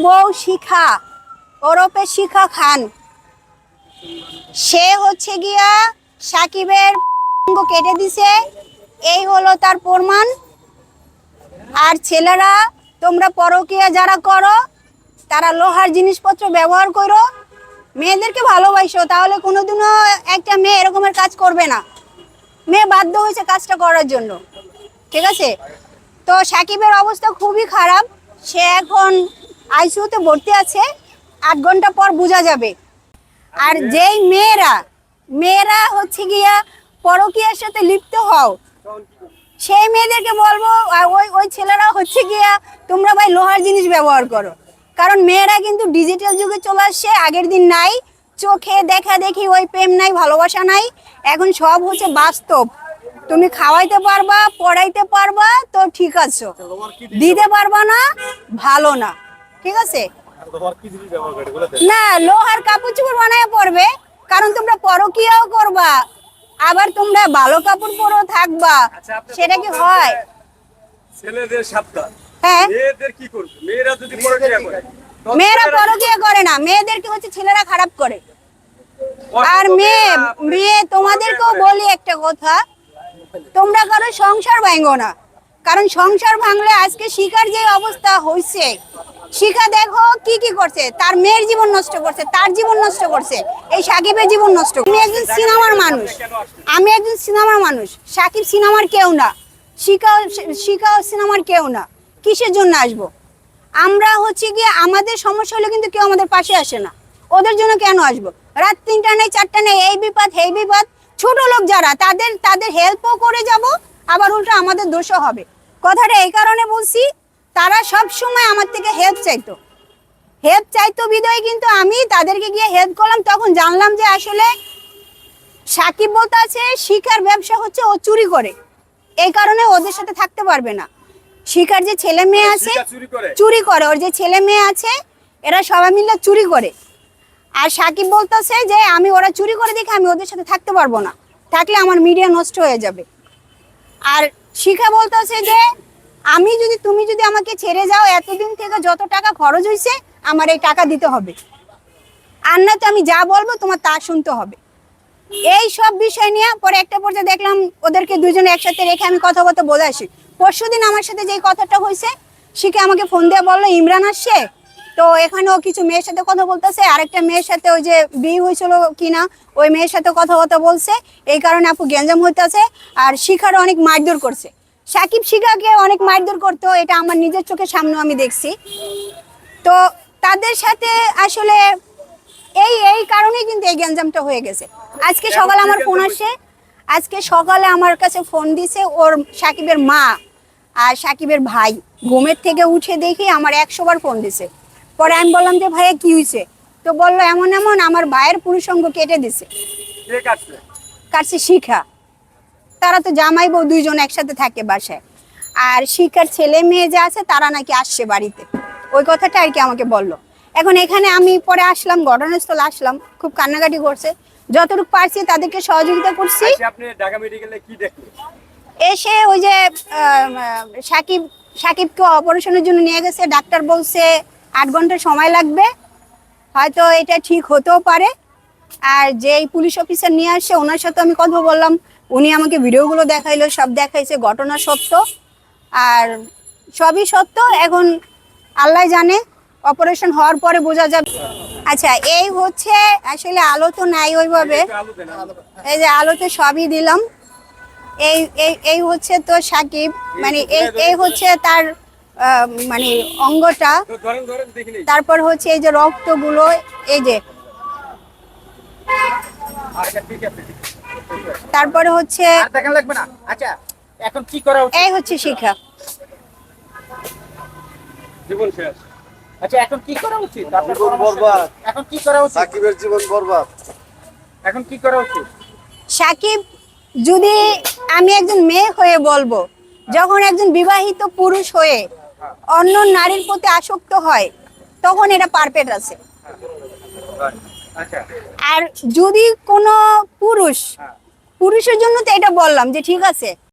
বউ শিখা ওরফে শিখা খান, সে হচ্ছে গিয়া সাকিবের কেটে দিছে, এই হলো তার প্রমাণ। আর ছেলেরা তোমরা পরকীয়া যারা করো তারা লোহার জিনিসপত্র ব্যবহার করো, মেয়েদেরকে ভালোবাসো, তাহলে কোনোদিনও একটা মেয়ে এরকমের কাজ করবে না। মেয়ে বাধ্য হয়েছে কাজটা করার জন্য, ঠিক আছে? তো সাকিবের অবস্থা খুবই খারাপ, সে এখন আইসিইউতে ভর্তি আছে, 8 ঘন্টা পর বোঝা যাবে। আর যেই মেয়েরা হচ্ছে গিয়া পরকীয়ার সাথে লিপ্ত হও, সেই মেয়েদেরকে বলবো ওই ছেলেরা হচ্ছে গিয়া তোমরা ভাই লোহার জিনিস ব্যবহার করো, কারণ মেয়েরা কিন্তু ডিজিটাল যুগে চলে আসছে, আগের দিন নাই, চোখে দেখা দেখি ওই প্রেম নাই, ভালোবাসা নাই, এখন সব হচ্ছে বাস্তব। তুমি খাওয়াইতে পারবা, পড়াইতে পারবা তো ঠিক আছে, দিতে পারবা না ভালো না, ঠিক আছে? না, লোহার কাপড় চোপড় বানায় পরবে, কারণ তোমরা পরকীয়াও করবা, আবার তোমরা ভালো কাপড় পরেও থাকবা, সেটা কি হয়? ছেলেদের সাবধান, হ্যাঁ, মেয়েদের কি করবে? মেয়েরা যদি পরকীয়া করে, মেয়েরা পরকীয়া করে না, মেয়েদেরকে হচ্ছে ছেলেরা খারাপ করে। আর মেয়ে তোমাদেরকেও বলি একটা কথা, তোমরা কারো সংসার ভাঙো না, কারণ সংসার ভাঙলে আজকে শিখার যে অবস্থা হয়েছে, শিখা দেখো কি কি করছে, তার মেয়ের জীবন নষ্ট করছে, তার জীবন নষ্ট করছে, এই সাকিবের জীবন নষ্ট। আমি একজন সিনেমার মানুষ, সাকিব সিনেমার কেউ না, শিখা সিনেমার কেউ না, কিসের জন্য আসবো? আমরা হচ্ছে গিয়ে আমাদের সমস্যা হলে কিন্তু কেউ আমাদের পাশে আসে না, ওদের জন্য কেন আসবো? রাত 3টা নেই 4টা নেই, এই বিপদ এই বিপদ, ছোট লোক যারা তাদের হেল্পও করে যাব, আবার উল্টো আমাদের দোষও হবে। কথাটা এই কারণে বলছি, তারা সব সময় আমার থেকে হেল্প চাইতো বিদায়, কিন্তু আমি তাদেরকে গিয়ে হেল্প করলাম, তখন জানলাম যে আসলে সাকিব বলতে আছে শিখার ব্যবসা হচ্ছে ও চুরি করে, এই কারণে ওদের সাথে থাকতে পারবে না। শিখার যে ছেলে মেয়ে আছে চুরি করে, ওর যে ছেলে মেয়ে আছে এরা সবাই মিলে চুরি করে। আর সাকিব বলতেছে যে ওরা চুরি করে দেখে আমি ওদের সাথে থাকতে পারবো না, থাকলে আমার মিডিয়া নষ্ট হয়ে যাবে। আর শিখা বলতেছে যে তুমি যদি আমাকে ছেড়ে যাও, এতদিন থেকে যত টাকা খরচ হয়েছে আমার এই টাকা দিতে হবে, আর না তো আমি যা বলবো তোমার তা শুনতে হবে। এই সব বিষয় নিয়ে পরে একটা পর্যায়ে দেখলাম ওদেরকে দুজনে একসাথে রেখে আমি কথা বলে আসি। পরশুদিন আমার সাথে যে কথাটা হয়েছে, শিখে আমাকে ফোন দিয়ে বললো ইমরান আসছে, তো এখানেও কিছু মেয়ের সাথে কথা বলতেছে, আরেকটা মেয়ের সাথে ওই যে বিয়ে হয়েছিল কিনা ওই মেয়ের সাথে কথা বলছে, এই কারণে আপু গ্যাঞ্জাম হইতেছে। আর শিখারও অনেক মারধর করছে, সাকিব শিখাকে অনেক মারধর করতো, এটা আমার নিজের চোখের সামনে আমি দেখছি। তো তাদের সাথে আসলে এই কারণেই কিন্তু এই গ্যাঞ্জামটা হয়ে গেছে। আজকে সকালে আমার ফোন আসে, আজকে সকালে আমার কাছে ফোন দিছে ওর সাকিবের মা আর সাকিবের ভাই, ঘুমের থেকে উঠে দেখি আমার 100 বার ফোন দিছে। পরে আমি বললাম যে ভাইয়া কি হয়েছে, তো বললো এমন আমার ভাইয়ের পুরুষাঙ্গ কেটে দিছে। কাটছে শিখা, তারা তো জামাই বউ দুইজন একসাথে থাকে বাসায়, আর শিখার ছেলে মেয়ে যে আছে তারা নাকি আসছে বাড়িতে, ওই কথাটা আর কি আমাকে বললো। এখন এখানে আমি পরে আসলাম, ঘটনাস্থলে আসলাম, খুব কান্নাকাটি করছে, যতটুকু পারছি তাদেরকে সহযোগিতা করছি। এসে ওই যে সাকিবকে অপারেশনের জন্য নিয়ে গেছে, ডাক্তার বলছে 8 ঘন্টা সময় লাগবে, হয়তো এটা ঠিক হতেও পারে। আর যেই পুলিশ অফিসার নিয়ে আসছে ওনার সাথে আমি কথা বললাম, উনি আমাকে ভিডিওগুলো দেখাইলো, সব দেখাইছে, ঘটনা সত্য, আর সবই সত্য। এখন আল্লাহ জানে, অপারেশন হওয়ার পরে বোঝা যাবে। আচ্ছা, এই হচ্ছে আসলে আলো তো নাই ওইভাবে, এই যে আলোতে সবই দিলাম। এই হচ্ছে তো সাকিব, মানে এই হচ্ছে তার মানে অঙ্গটা, তারপর হচ্ছে এই যে রক্তগুলো, এই যে তারপরে হচ্ছে এই হচ্ছে শিখা। জীবন শেষ। আচ্ছা, এখন কি করা উচিত? এখন কি করা উচিত? সাকিবের জীবন বরবাদ, এখন কি করা উচিত? সাকিব, যদি আমি একজন মেয়ে হয়ে বলবো, যখন একজন বিবাহিত পুরুষ হয়ে অন্য নারীর প্রতি আসক্ত হয় তখন এটা পারফেক্ট আছে। আর যদি কোনো পুরুষের জন্য তো এটা বললাম যে ঠিক আছে,